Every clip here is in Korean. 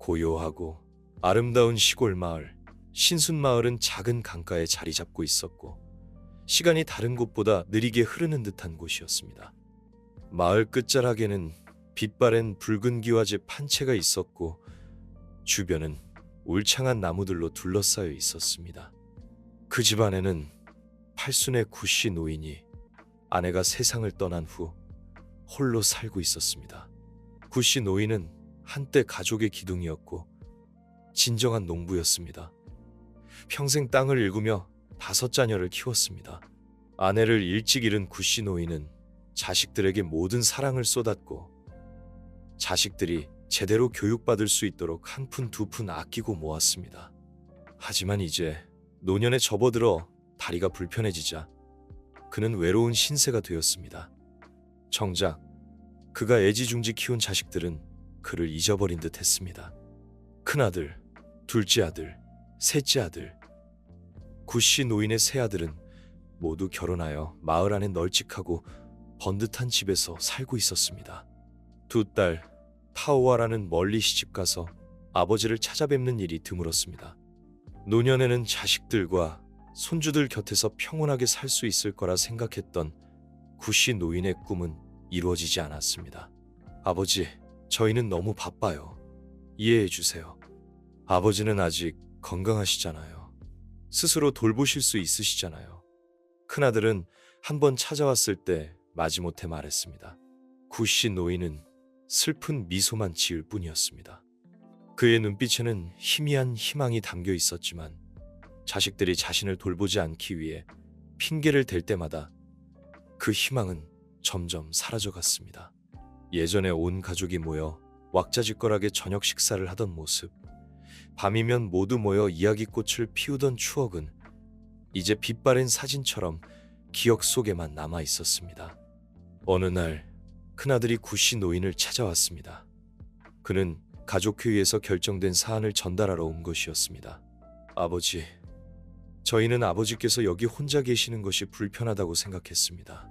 고요하고 아름다운 시골 마을, 신순마을은 작은 강가에 자리 잡고 있었고 시간이 다른 곳보다 느리게 흐르는 듯한 곳이었습니다. 마을 끝자락에는 빛바랜 붉은 기와집 한 채가 있었고 주변은 울창한 나무들로 둘러싸여 있었습니다. 그 집안에는 팔순의 구씨 노인이 아내가 세상을 떠난 후 홀로 살고 있었습니다. 구씨 노인은 한때 가족의 기둥이었고 진정한 농부였습니다. 평생 땅을 일구며 5자녀를 키웠습니다. 아내를 일찍 잃은 구씨 노인은 자식들에게 모든 사랑을 쏟았고 자식들이 제대로 교육받을 수 있도록 한 푼 두 푼 아끼고 모았습니다. 하지만 이제 노년에 접어들어 다리가 불편해지자 그는 외로운 신세가 되었습니다. 정작 그가 애지중지 키운 자식들은 그를 잊어버린 듯 했습니다. 큰아들, 둘째 아들, 셋째 아들, 구씨 노인의 세 아들은 모두 결혼하여 마을 안에 널찍하고 번듯한 집에서 살고 있었습니다. 두 딸, 타오와라는 멀리 시집가서 아버지를 찾아뵙는 일이 드물었습니다. 노년에는 자식들과 손주들 곁에서 평온하게 살 수 있을 거라 생각했던 구씨 노인의 꿈은 이루어지지 않았습니다. 아버지, 저희는 너무 바빠요. 이해해 주세요. 아버지는 아직 건강하시잖아요. 스스로 돌보실 수 있으시잖아요. 큰아들은 한번 찾아왔을 때 마지못해 말했습니다. 구씨 노인은 슬픈 미소만 지을 뿐이었습니다. 그의 눈빛에는 희미한 희망이 담겨 있었지만 자식들이 자신을 돌보지 않기 위해 핑계를 댈 때마다 그 희망은 점점 사라져갔습니다. 예전에 온 가족이 모여 왁자지껄하게 저녁 식사를 하던 모습, 밤이면 모두 모여 이야기꽃을 피우던 추억은 이제 빛바랜 사진처럼 기억 속에만 남아 있었습니다. 어느 날 큰아들이 구씨 노인을 찾아왔습니다. 그는 가족회의에서 결정된 사안을 전달하러 온 것이었습니다. 아버지, 저희는 아버지께서 여기 혼자 계시는 것이 불편하다고 생각했습니다.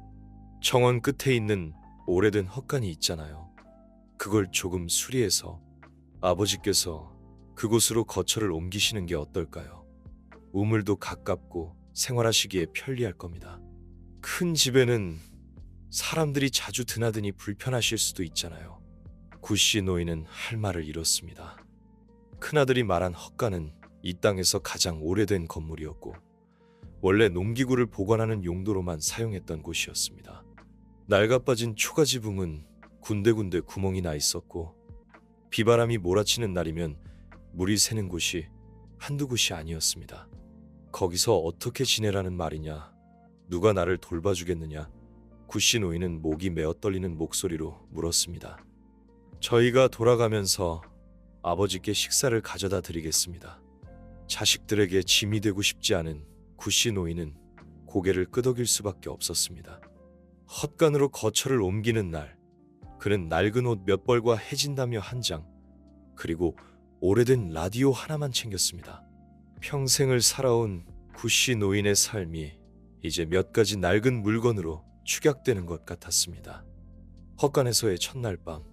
정원 끝에 있는 오래된 헛간이 있잖아요. 그걸 조금 수리해서 아버지께서 그곳으로 거처를 옮기시는 게 어떨까요? 우물도 가깝고 생활하시기에 편리할 겁니다. 큰 집에는 사람들이 자주 드나드니 불편하실 수도 있잖아요. 구씨 노인은 할 말을 잃었습니다. 큰아들이 말한 헛간은 이 땅에서 가장 오래된 건물이었고 원래 농기구를 보관하는 용도로만 사용했던 곳이었습니다. 낡아빠진 초가지붕은 군데군데 구멍이 나 있었고 비바람이 몰아치는 날이면 물이 새는 곳이 한두 곳이 아니었습니다. 거기서 어떻게 지내라는 말이냐, 누가 나를 돌봐주겠느냐, 구씨 노인은 목이 메어 떨리는 목소리로 물었습니다. 저희가 돌아가면서 아버지께 식사를 가져다 드리겠습니다. 자식들에게 짐이 되고 싶지 않은 구씨 노인은 고개를 끄덕일 수밖에 없었습니다. 헛간으로 거처를 옮기는 날, 그는 낡은 옷 몇 벌과 해진다며 한 장, 그리고 오래된 라디오 하나만 챙겼습니다. 평생을 살아온 구씨 노인의 삶이 이제 몇 가지 낡은 물건으로 축약되는 것 같았습니다. 헛간에서의 첫날 밤,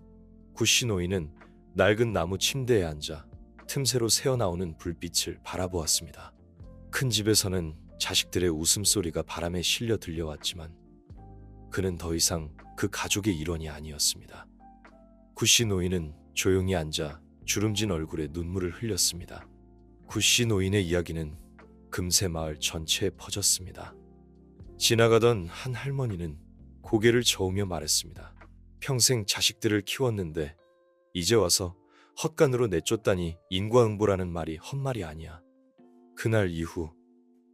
구씨 노인은 낡은 나무 침대에 앉아 틈새로 새어나오는 불빛을 바라보았습니다. 큰 집에서는 자식들의 웃음소리가 바람에 실려 들려왔지만 그는 더 이상 그 가족의 일원이 아니었습니다. 구씨 노인은 조용히 앉아 주름진 얼굴에 눈물을 흘렸습니다. 구씨 노인의 이야기는 금세 마을 전체에 퍼졌습니다. 지나가던 한 할머니는 고개를 저으며 말했습니다. 평생 자식들을 키웠는데 이제 와서 헛간으로 내쫓다니 인과응보라는 말이 헛말이 아니야. 그날 이후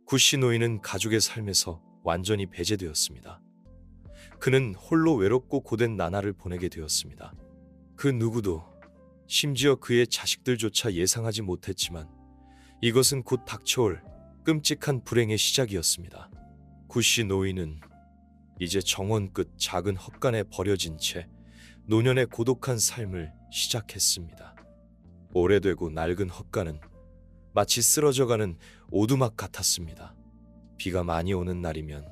구씨 노인은 가족의 삶에서 완전히 배제되었습니다. 그는 홀로 외롭고 고된 나날을 보내게 되었습니다. 그 누구도, 심지어 그의 자식들조차 예상하지 못했지만 이것은 곧 닥쳐올 끔찍한 불행의 시작이었습니다. 구씨 노인은 이제 정원 끝 작은 헛간에 버려진 채 노년의 고독한 삶을 시작했습니다. 오래되고 낡은 헛간은 마치 쓰러져가는 오두막 같았습니다. 비가 많이 오는 날이면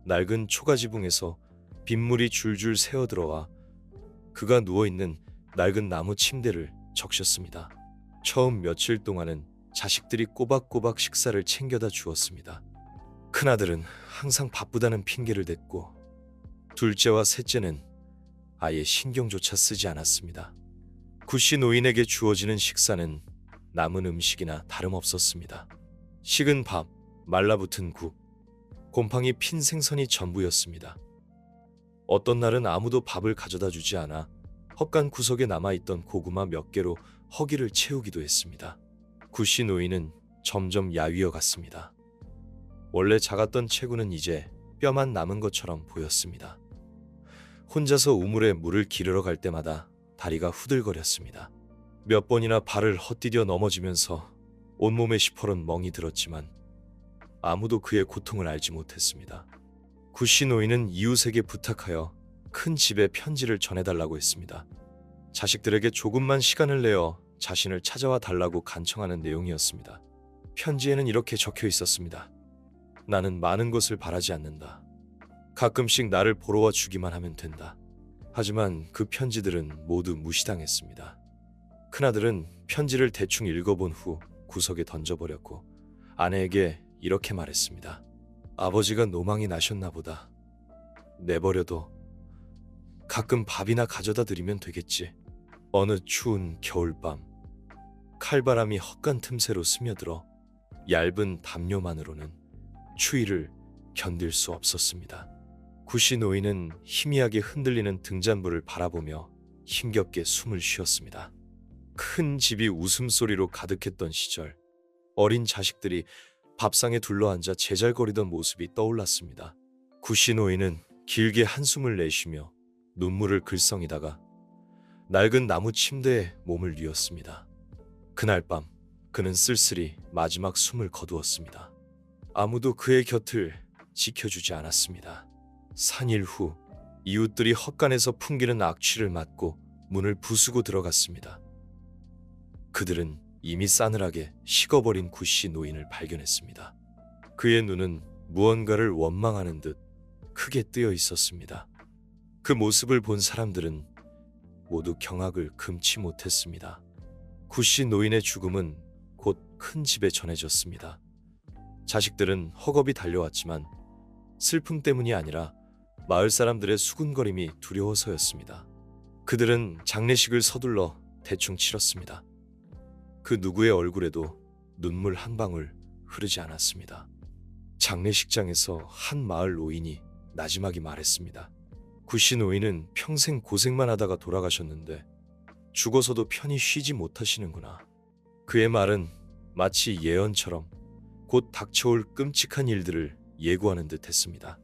낡은 초가지붕에서 빗물이 줄줄 새어들어와 그가 누워있는 낡은 나무 침대를 적셨습니다. 처음 며칠 동안은 자식들이 꼬박꼬박 식사를 챙겨다 주었습니다. 큰아들은 항상 바쁘다는 핑계를 댔고 둘째와 셋째는 아예 신경조차 쓰지 않았습니다. 구씨 노인에게 주어지는 식사는 남은 음식이나 다름없었습니다. 식은 밥, 말라붙은 국, 곰팡이 핀 생선이 전부였습니다. 어떤 날은 아무도 밥을 가져다 주지 않아 헛간 구석에 남아있던 고구마 몇 개로 허기를 채우기도 했습니다. 구씨 노인은 점점 야위어 갔습니다. 원래 작았던 체구는 이제 뼈만 남은 것처럼 보였습니다. 혼자서 우물에 물을 기르러 갈 때마다 다리가 후들거렸습니다. 몇 번이나 발을 헛디뎌 넘어지면서 온몸에 시퍼런 멍이 들었지만 아무도 그의 고통을 알지 못했습니다. 구씨 노인은 이웃에게 부탁하여 큰 집에 편지를 전해달라고 했습니다. 자식들에게 조금만 시간을 내어 자신을 찾아와 달라고 간청하는 내용이었습니다. 편지에는 이렇게 적혀 있었습니다. 나는 많은 것을 바라지 않는다. 가끔씩 나를 보러 와 주기만 하면 된다. 하지만 그 편지들은 모두 무시당했습니다. 큰아들은 편지를 대충 읽어본 후 구석에 던져버렸고 아내에게 이렇게 말했습니다. 아버지가 노망이 나셨나 보다. 내버려둬. 가끔 밥이나 가져다 드리면 되겠지. 어느 추운 겨울밤 칼바람이 헛간 틈새로 스며들어 얇은 담요만으로는 추위를 견딜 수 없었습니다. 구씨 노인은 희미하게 흔들리는 등잔불을 바라보며 힘겹게 숨을 쉬었습니다. 큰 집이 웃음소리로 가득했던 시절, 어린 자식들이 밥상에 둘러앉아 제잘거리던 모습이 떠올랐습니다. 구씨 노인은 길게 한숨을 내쉬며 눈물을 글썽이다가 낡은 나무 침대에 몸을 뉘었습니다. 그날 밤 그는 쓸쓸히 마지막 숨을 거두었습니다. 아무도 그의 곁을 지켜주지 않았습니다. 산일 후 이웃들이 헛간에서 풍기는 악취를 맡고 문을 부수고 들어갔습니다. 그들은 이미 싸늘하게 식어버린 구씨 노인을 발견했습니다. 그의 눈은 무언가를 원망하는 듯 크게 뜨여 있었습니다. 그 모습을 본 사람들은 모두 경악을 금치 못했습니다. 구씨 노인의 죽음은 곧 큰 집에 전해졌습니다. 자식들은 허겁이 달려왔지만 슬픔 때문이 아니라 마을 사람들의 수군거림이 두려워서였습니다. 그들은 장례식을 서둘러 대충 치렀습니다. 그 누구의 얼굴에도 눈물 한 방울 흐르지 않았습니다. 장례식장에서 한 마을 노인이 나지막이 말했습니다. 구씨 노인은 평생 고생만 하다가 돌아가셨는데 죽어서도 편히 쉬지 못하시는구나. 그의 말은 마치 예언처럼 곧 닥쳐올 끔찍한 일들을 예고하는 듯 했습니다.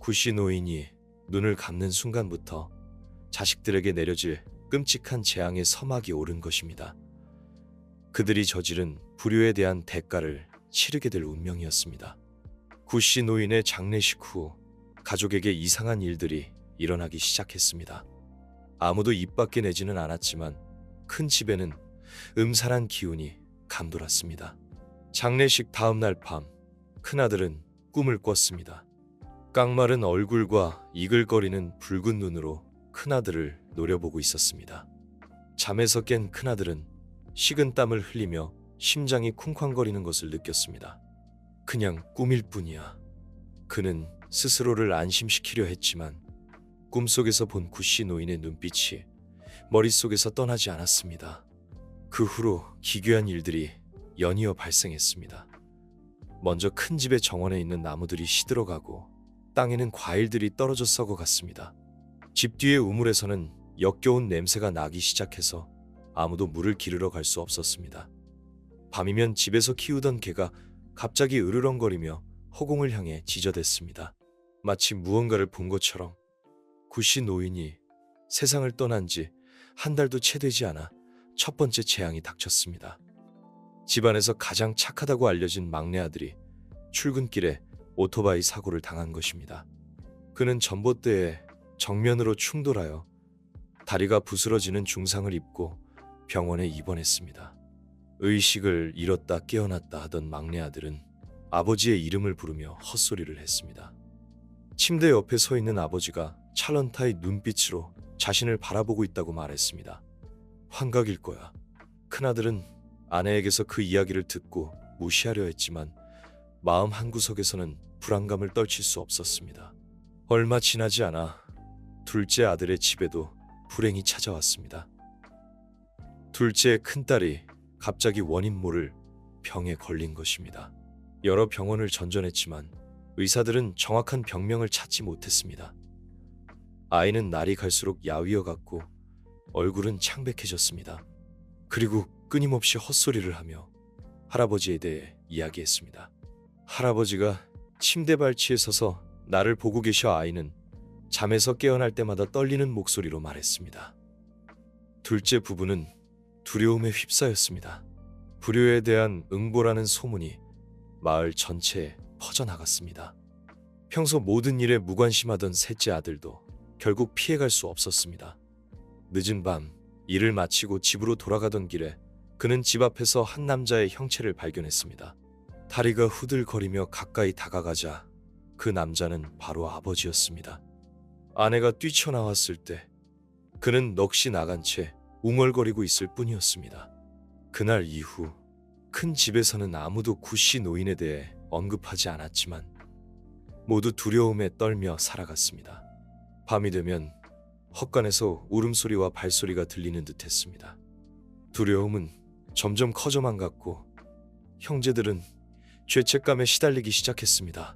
구씨 노인이 눈을 감는 순간부터 자식들에게 내려질 끔찍한 재앙의 서막이 오른 것입니다. 그들이 저지른 불효에 대한 대가를 치르게 될 운명이었습니다. 구씨 노인의 장례식 후 가족에게 이상한 일들이 일어나기 시작했습니다. 아무도 입 밖에 내지는 않았지만 큰 집에는 음산한 기운이 감돌았습니다. 장례식 다음 날 밤 큰아들은 꿈을 꿨습니다. 깡마른 얼굴과 이글거리는 붉은 눈으로 큰아들을 노려보고 있었습니다. 잠에서 깬 큰아들은 식은 땀을 흘리며 심장이 쿵쾅거리는 것을 느꼈습니다. 그냥 꿈일 뿐이야. 그는 스스로를 안심시키려 했지만 꿈속에서 본 구씨 노인의 눈빛이 머릿속에서 떠나지 않았습니다. 그 후로 기괴한 일들이 연이어 발생했습니다. 먼저 큰 집의 정원에 있는 나무들이 시들어가고 땅에는 과일들이 떨어져 썩어갔습니다. 집 뒤의 우물에서는 역겨운 냄새가 나기 시작해서 아무도 물을 기르러 갈 수 없었습니다. 밤이면 집에서 키우던 개가 갑자기 으르렁거리며 허공을 향해 지저댔습니다. 마치 무언가를 본 것처럼 구씨 노인이 세상을 떠난 지 한 달도 채 되지 않아 첫 번째 재앙이 닥쳤습니다. 집안에서 가장 착하다고 알려진 막내 아들이 출근길에 오토바이 사고를 당한 것입니다. 그는 전봇대에 정면으로 충돌하여 다리가 부스러지는 중상을 입고 병원에 입원했습니다. 의식을 잃었다 깨어났다 하던 막내 아들은 아버지의 이름을 부르며 헛소리를 했습니다. 침대 옆에 서 있는 아버지가 찰런타의 눈빛으로 자신을 바라보고 있다고 말했습니다. 환각일 거야. 큰아들은 아내에게서 그 이야기를 듣고 무시하려 했지만 마음 한구석에서는 불안감을 떨칠 수 없었습니다. 얼마 지나지 않아 둘째 아들의 집에도 불행이 찾아왔습니다. 둘째의 큰딸이 갑자기 원인 모를 병에 걸린 것입니다. 여러 병원을 전전했지만 의사들은 정확한 병명을 찾지 못했습니다. 아이는 날이 갈수록 야위어 갔고 얼굴은 창백해졌습니다. 그리고 끊임없이 헛소리를 하며 할아버지에 대해 이야기했습니다. 할아버지가 침대 발치에 서서 나를 보고 계셔. 아이는 잠에서 깨어날 때마다 떨리는 목소리로 말했습니다. 둘째 부부는 두려움에 휩싸였습니다. 불효에 대한 응보라는 소문이 마을 전체에 퍼져나갔습니다. 평소 모든 일에 무관심하던 셋째 아들도 결국 피해갈 수 없었습니다. 늦은 밤 일을 마치고 집으로 돌아가던 길에 그는 집 앞에서 한 남자의 형체를 발견했습니다. 다리가 후들거리며 가까이 다가가자 그 남자는 바로 아버지였습니다. 아내가 뛰쳐나왔을 때 그는 넋이 나간 채 웅얼거리고 있을 뿐이었습니다. 그날 이후 큰 집에서는 아무도 구씨 노인에 대해 언급하지 않았지만 모두 두려움에 떨며 살아갔습니다. 밤이 되면 헛간에서 울음소리와 발소리가 들리는 듯 했습니다. 두려움은 점점 커져만 갔고 형제들은 죄책감에 시달리기 시작했습니다.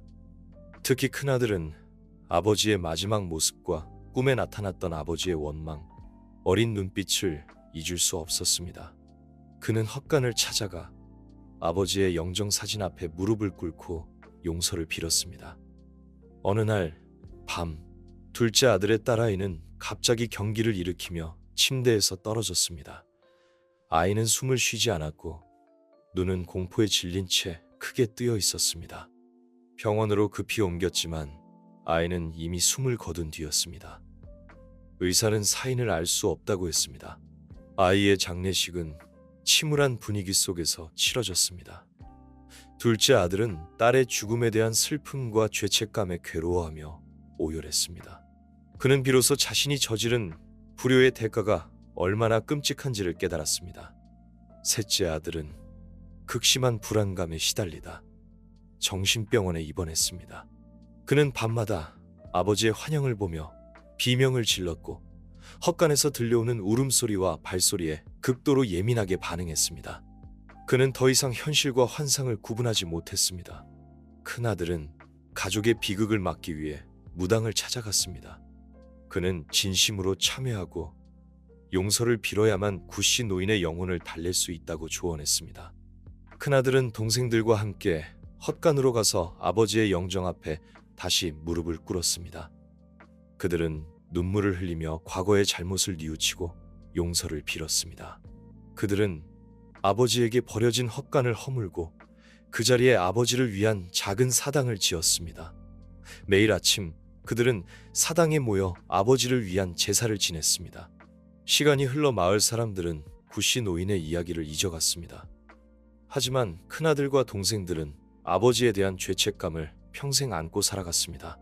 특히 큰아들은 아버지의 마지막 모습과 꿈에 나타났던 아버지의 원망, 어린 눈빛을 잊을 수 없었습니다. 그는 헛간을 찾아가 아버지의 영정사진 앞에 무릎을 꿇고 용서를 빌었습니다. 어느 날 밤, 둘째 아들의 딸아이는 갑자기 경기를 일으키며 침대에서 떨어졌습니다. 아이는 숨을 쉬지 않았고 눈은 공포에 질린 채 크게 뜨여 있었습니다. 병원으로 급히 옮겼지만 아이는 이미 숨을 거둔 뒤였습니다. 의사는 사인을 알 수 없다고 했습니다. 아이의 장례식은 침울한 분위기 속에서 치러졌습니다. 둘째 아들은 딸의 죽음에 대한 슬픔과 죄책감에 괴로워하며 오열했습니다. 그는 비로소 자신이 저지른 불효의 대가가 얼마나 끔찍한지를 깨달았습니다. 셋째 아들은 극심한 불안감에 시달리다 정신병원에 입원했습니다. 그는 밤마다 아버지의 환영을 보며 비명을 질렀고 헛간에서 들려오는 울음소리와 발소리에 극도로 예민하게 반응했습니다. 그는 더 이상 현실과 환상을 구분하지 못했습니다. 큰아들은 가족의 비극을 막기 위해 무당을 찾아갔습니다. 그는 진심으로 참회하고 용서를 빌어야만 구씨 노인의 영혼을 달랠 수 있다고 조언했습니다. 큰아들은 동생들과 함께 헛간으로 가서 아버지의 영정 앞에 다시 무릎을 꿇었습니다. 그들은 눈물을 흘리며 과거의 잘못을 뉘우치고 용서를 빌었습니다. 그들은 아버지에게 버려진 헛간을 허물고 그 자리에 아버지를 위한 작은 사당을 지었습니다. 매일 아침 그들은 사당에 모여 아버지를 위한 제사를 지냈습니다. 시간이 흘러 마을 사람들은 구씨 노인의 이야기를 잊어갔습니다. 하지만 큰아들과 동생들은 아버지에 대한 죄책감을 평생 안고 살아갔습니다.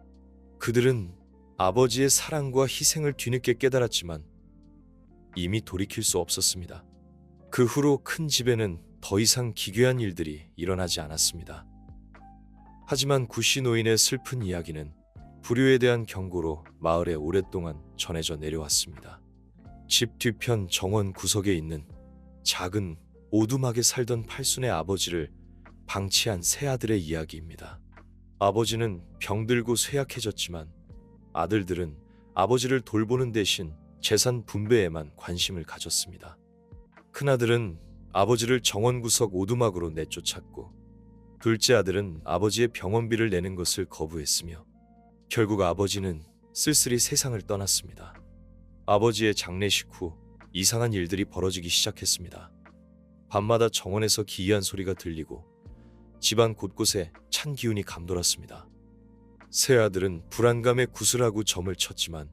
그들은 아버지의 사랑과 희생을 뒤늦게 깨달았지만 이미 돌이킬 수 없었습니다. 그 후로 큰 집에는 더 이상 기괴한 일들이 일어나지 않았습니다. 하지만 구씨 노인의 슬픈 이야기는 불효에 대한 경고로 마을에 오랫동안 전해져 내려왔습니다. 집 뒤편 정원 구석에 있는 작은 오두막에 살던 팔순의 아버지를 방치한 세 아들의 이야기입니다. 아버지는 병들고 쇠약해졌지만 아들들은 아버지를 돌보는 대신 재산 분배에만 관심을 가졌습니다. 큰아들은 아버지를 정원 구석 오두막으로 내쫓았고 둘째 아들은 아버지의 병원비를 내는 것을 거부했으며 결국 아버지는 쓸쓸히 세상을 떠났습니다. 아버지의 장례식 후 이상한 일들이 벌어지기 시작했습니다. 밤마다 정원에서 기이한 소리가 들리고 집안 곳곳에 찬 기운이 감돌았습니다. 세 아들은 불안감에 구슬하고 점을 쳤지만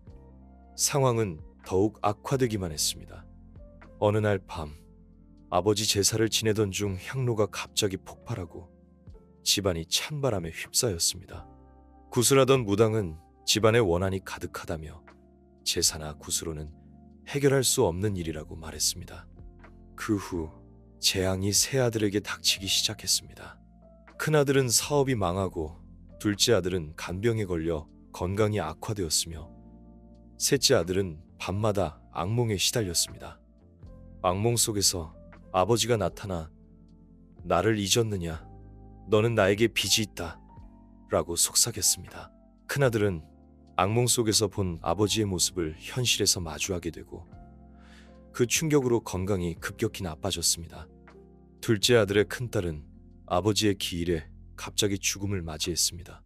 상황은 더욱 악화되기만 했습니다. 어느 날 밤 아버지 제사를 지내던 중 향로가 갑자기 폭발하고 집안이 찬바람에 휩싸였습니다. 구슬하던 무당은 집안에 원한이 가득하다며 제사나 구슬로는 해결할 수 없는 일이라고 말했습니다. 그 후 재앙이 세 아들에게 닥치기 시작했습니다. 큰아들은 사업이 망하고 둘째 아들은 간병에 걸려 건강이 악화되었으며 셋째 아들은 밤마다 악몽에 시달렸습니다. 악몽 속에서 아버지가 나타나 나를 잊었느냐? 너는 나에게 빚이 있다. 라고 속삭였습니다. 큰아들은 악몽 속에서 본 아버지의 모습을 현실에서 마주하게 되고 그 충격으로 건강이 급격히 나빠졌습니다. 둘째 아들의 큰딸은 아버지의 기일에 갑자기 죽음을 맞이했습니다.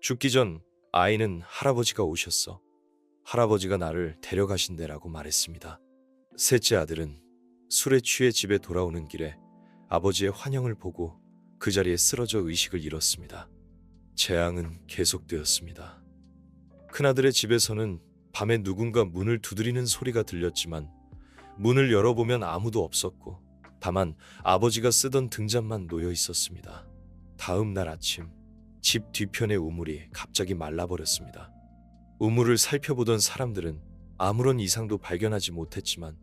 죽기 전 아이는 할아버지가 오셨어. 할아버지가 나를 데려가신대라고 말했습니다. 셋째 아들은 술에 취해 집에 돌아오는 길에 아버지의 환영을 보고 그 자리에 쓰러져 의식을 잃었습니다. 재앙은 계속되었습니다. 큰아들의 집에서는 밤에 누군가 문을 두드리는 소리가 들렸지만 문을 열어보면 아무도 없었고 다만 아버지가 쓰던 등잔만 놓여 있었습니다. 다음 날 아침 집 뒤편의 우물이 갑자기 말라버렸습니다. 우물을 살펴보던 사람들은 아무런 이상도 발견하지 못했지만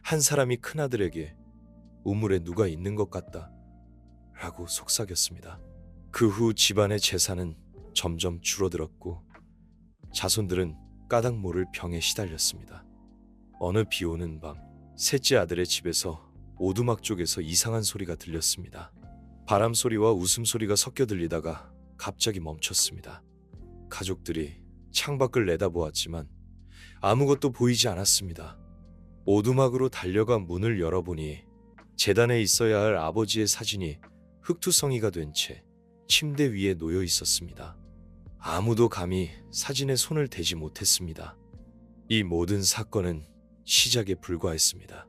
한 사람이 큰아들에게 우물에 누가 있는 것 같다 라고 속삭였습니다. 그 후 집안의 재산은 점점 줄어들었고 자손들은 까닭 모를 병에 시달렸습니다. 어느 비 오는 밤 셋째 아들의 집에서 오두막 쪽에서 이상한 소리가 들렸습니다. 바람 소리와 웃음소리가 섞여 들리다가 갑자기 멈췄습니다. 가족들이 창밖을 내다보았지만 아무것도 보이지 않았습니다. 오두막으로 달려가 문을 열어보니 재단에 있어야 할 아버지의 사진이 흙투성이가 된 채 침대 위에 놓여 있었습니다. 아무도 감히 사진에 손을 대지 못했습니다. 이 모든 사건은 시작에 불과했습니다.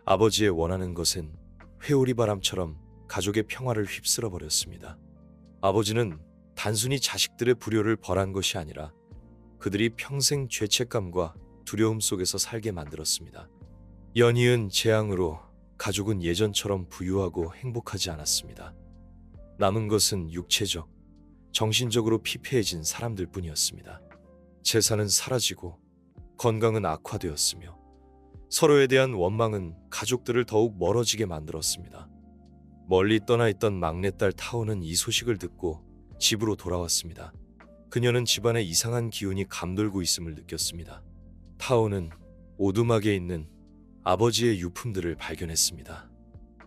아버지의 원하는 것은 회오리 바람처럼 가족의 평화를 휩쓸어 버렸습니다. 아버지는 단순히 자식들의 불효를 벌한 것이 아니라 그들이 평생 죄책감과 두려움 속에서 살게 만들었습니다. 연이은 재앙으로 가족은 예전처럼 부유하고 행복하지 않았습니다. 남은 것은 육체적, 정신적으로 피폐해진 사람들 뿐이었습니다. 재산은 사라지고 건강은 악화되었으며 서로에 대한 원망은 가족들을 더욱 멀어지게 만들었습니다. 멀리 떠나 있던 막내딸 타오는 이 소식을 듣고 집으로 돌아왔습니다. 그녀는 집안에 이상한 기운이 감돌고 있음을 느꼈습니다. 타오는 오두막에 있는 아버지의 유품들을 발견했습니다.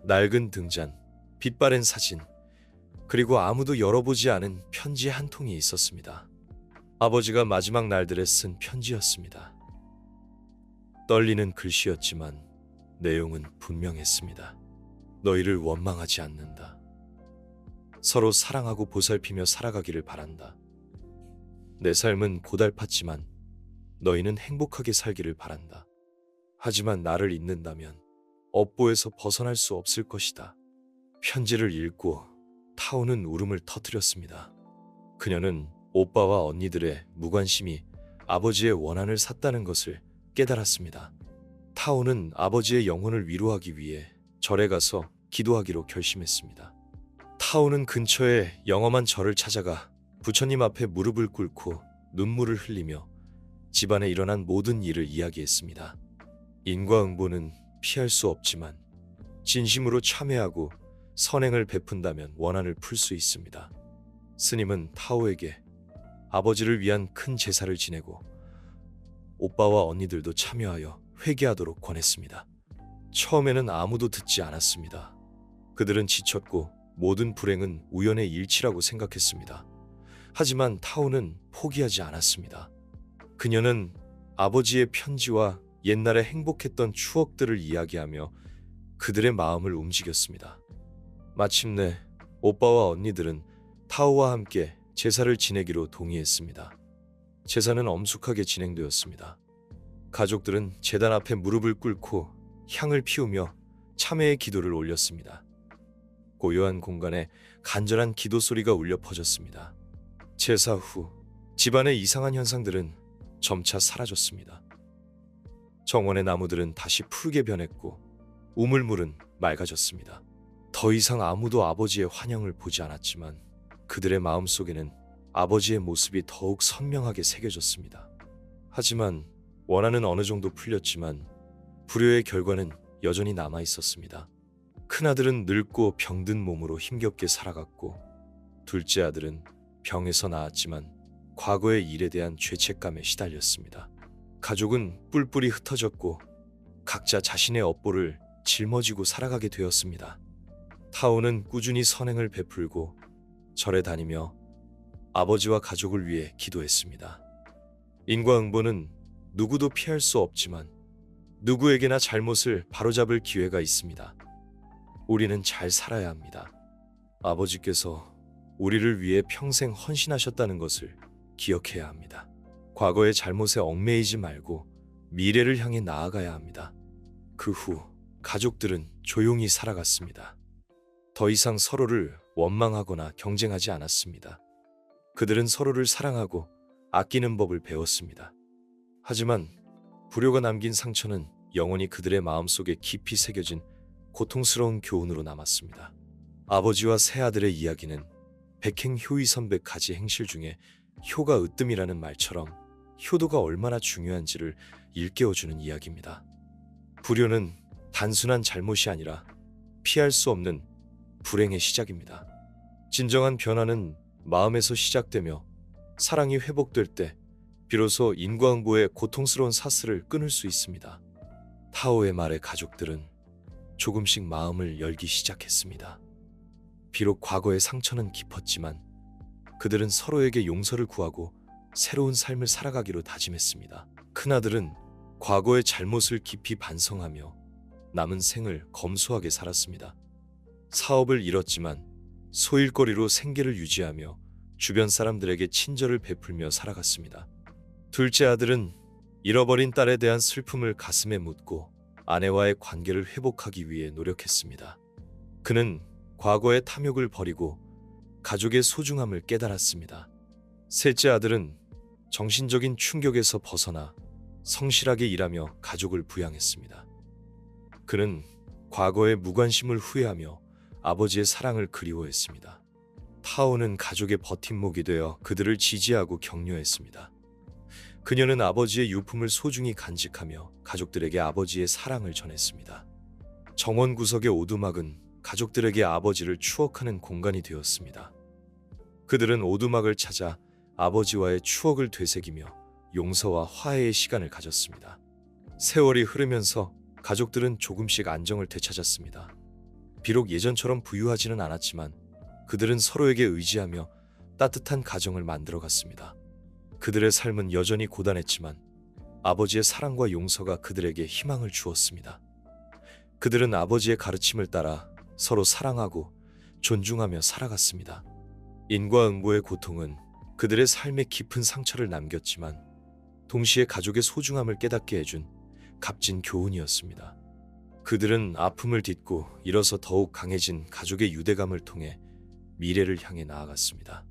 낡은 등잔, 빛바랜 사진, 그리고 아무도 열어보지 않은 편지 한 통이 있었습니다. 아버지가 마지막 날들에 쓴 편지였습니다. 떨리는 글씨였지만 내용은 분명했습니다. 너희를 원망하지 않는다. 서로 사랑하고 보살피며 살아가기를 바란다. 내 삶은 고달팠지만 너희는 행복하게 살기를 바란다. 하지만 나를 잊는다면 업보에서 벗어날 수 없을 것이다. 편지를 읽고 타오는 울음을 터뜨렸습니다. 그녀는 오빠와 언니들의 무관심이 아버지의 원한을 샀다는 것을 깨달았습니다. 타오는 아버지의 영혼을 위로하기 위해 절에 가서 기도하기로 결심했습니다. 타오는 근처에 영험한 절을 찾아가 부처님 앞에 무릎을 꿇고 눈물을 흘리며 집안에 일어난 모든 일을 이야기했습니다. 인과응보는 피할 수 없지만 진심으로 참회하고 선행을 베푼다면 원한을 풀 수 있습니다. 스님은 타오에게 아버지를 위한 큰 제사를 지내고 오빠와 언니들도 참여하여 회개하도록 권했습니다. 처음에는 아무도 듣지 않았습니다. 그들은 지쳤고 모든 불행은 우연의 일치라고 생각했습니다. 하지만 타오는 포기하지 않았습니다. 그녀는 아버지의 편지와 옛날에 행복했던 추억들을 이야기하며 그들의 마음을 움직였습니다. 마침내 오빠와 언니들은 타오와 함께 제사를 지내기로 동의했습니다. 제사는 엄숙하게 진행되었습니다. 가족들은 제단 앞에 무릎을 꿇고 향을 피우며 참회의 기도를 올렸습니다. 고요한 공간에 간절한 기도 소리가 울려 퍼졌습니다. 제사 후 집안의 이상한 현상들은 점차 사라졌습니다. 정원의 나무들은 다시 푸르게 변했고 우물물은 맑아졌습니다. 더 이상 아무도 아버지의 환영을 보지 않았지만 그들의 마음속에는 아버지의 모습이 더욱 선명하게 새겨졌습니다. 하지만 원한은 어느 정도 풀렸지만 불효의 결과는 여전히 남아 있었습니다. 큰아들은 늙고 병든 몸으로 힘겹게 살아갔고, 둘째 아들은 병에서 나았지만 과거의 일에 대한 죄책감에 시달렸습니다. 가족은 뿔뿔이 흩어졌고 각자 자신의 업보를 짊어지고 살아가게 되었습니다. 타오는 꾸준히 선행을 베풀고 절에 다니며 아버지와 가족을 위해 기도했습니다. 인과응보는 누구도 피할 수 없지만 누구에게나 잘못을 바로잡을 기회가 있습니다. 우리는 잘 살아야 합니다. 아버지께서 우리를 위해 평생 헌신하셨다는 것을 기억해야 합니다. 과거의 잘못에 얽매이지 말고 미래를 향해 나아가야 합니다. 그 후 가족들은 조용히 살아갔습니다. 더 이상 서로를 원망하거나 경쟁하지 않았습니다. 그들은 서로를 사랑하고 아끼는 법을 배웠습니다. 하지만 불효가 남긴 상처는 영원히 그들의 마음속에 깊이 새겨진 고통스러운 교훈으로 남았습니다. 아버지와 새아들의 이야기는 백행효의선백 가지 행실 중에 효가 으뜸이라는 말처럼 효도가 얼마나 중요한지를 일깨워주는 이야기입니다. 불효는 단순한 잘못이 아니라 피할 수 없는 불행의 시작입니다. 진정한 변화는 마음에서 시작되며 사랑이 회복될 때 비로소 인과응보의 고통스러운 사슬을 끊을 수 있습니다. 타오의 말에 가족들은 조금씩 마음을 열기 시작했습니다. 비록 과거의 상처는 깊었지만 그들은 서로에게 용서를 구하고 새로운 삶을 살아가기로 다짐했습니다. 큰아들은 과거의 잘못을 깊이 반성하며 남은 생을 검소하게 살았습니다. 사업을 잃었지만 소일거리로 생계를 유지하며 주변 사람들에게 친절을 베풀며 살아갔습니다. 둘째 아들은 잃어버린 딸에 대한 슬픔을 가슴에 묻고 아내와의 관계를 회복하기 위해 노력했습니다. 그는 과거의 탐욕을 버리고 가족의 소중함을 깨달았습니다. 셋째 아들은 정신적인 충격에서 벗어나 성실하게 일하며 가족을 부양했습니다. 그는 과거의 무관심을 후회하며 아버지의 사랑을 그리워했습니다. 타오는 가족의 버팀목이 되어 그들을 지지하고 격려했습니다. 그녀는 아버지의 유품을 소중히 간직하며 가족들에게 아버지의 사랑을 전했습니다. 정원 구석의 오두막은 가족들에게 아버지를 추억하는 공간이 되었습니다. 그들은 오두막을 찾아 아버지와의 추억을 되새기며 용서와 화해의 시간을 가졌습니다. 세월이 흐르면서 가족들은 조금씩 안정을 되찾았습니다. 비록 예전처럼 부유하지는 않았지만 그들은 서로에게 의지하며 따뜻한 가정을 만들어갔습니다. 그들의 삶은 여전히 고단했지만 아버지의 사랑과 용서가 그들에게 희망을 주었습니다. 그들은 아버지의 가르침을 따라 서로 사랑하고 존중하며 살아갔습니다. 인과응보의 고통은 그들의 삶에 깊은 상처를 남겼지만 동시에 가족의 소중함을 깨닫게 해준 값진 교훈이었습니다. 그들은 아픔을 딛고 일어서 더욱 강해진 가족의 유대감을 통해 미래를 향해 나아갔습니다.